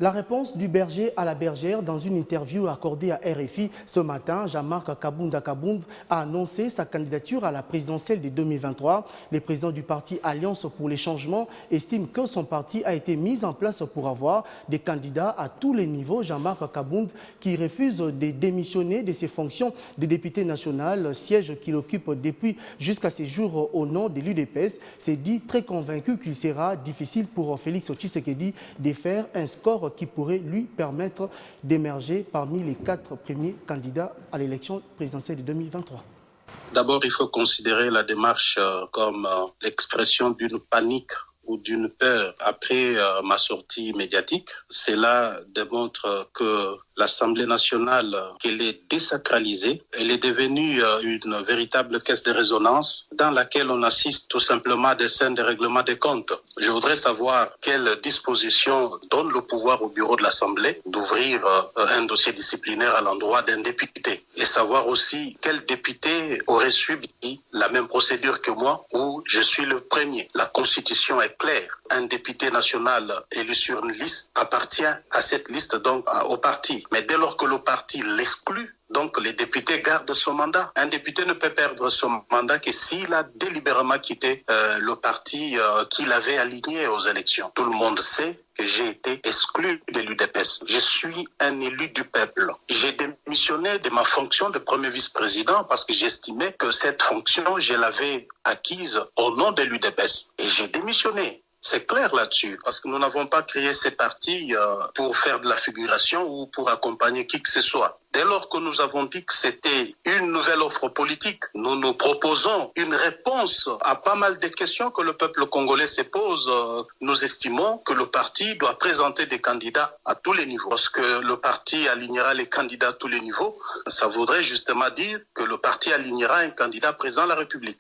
La réponse du berger à la bergère dans une interview accordée à RFI ce matin, Jean-Marc Kabunda Kabound a annoncé sa candidature à la présidentielle de 2023. Le président du parti Alliance pour les changements estime que son parti a été mis en place pour avoir des candidats à tous les niveaux. Jean-Marc Kabound, qui refuse de démissionner de ses fonctions de député national, siège qu'il occupe depuis jusqu'à ses jours au nom de l'UDPS, s'est dit très convaincu qu'il sera difficile pour Félix Tshisekedi de faire un score qui pourrait lui permettre d'émerger parmi les 4 premiers candidats à l'élection présidentielle de 2023. D'abord, il faut considérer la démarche comme l'expression d'une panique ou d'une peur après ma sortie médiatique. Cela démontre que l'Assemblée nationale, qu'elle est désacralisée, elle est devenue une véritable caisse de résonance dans laquelle on assiste tout simplement à des scènes de règlement des comptes. Je voudrais savoir quelle disposition donne le pouvoir au bureau de l'Assemblée d'ouvrir un dossier disciplinaire à l'endroit d'un député et savoir aussi quel député aurait subi la même procédure que moi où je suis le premier. La Constitution est claire. Un député national élu sur une liste appartient à cette liste, donc au parti. Mais dès lors que le parti l'exclut, donc les députés gardent son mandat. Un député ne peut perdre son mandat que s'il a délibérément quitté le parti qu'il avait aligné aux élections. Tout le monde sait que j'ai été exclu de l'UDPS. Je suis un élu du peuple. J'ai démissionné de ma fonction de premier vice-président parce que j'estimais que cette fonction, je l'avais acquise au nom de l'UDPS. Et j'ai démissionné. C'est clair là-dessus, parce que nous n'avons pas créé ces partis pour faire de la figuration ou pour accompagner qui que ce soit. Dès lors que nous avons dit que c'était une nouvelle offre politique, nous nous proposons une réponse à pas mal de questions que le peuple congolais se pose. Nous estimons que le parti doit présenter des candidats à tous les niveaux. Lorsque le parti alignera les candidats à tous les niveaux, ça voudrait justement dire que le parti alignera un candidat président de la République.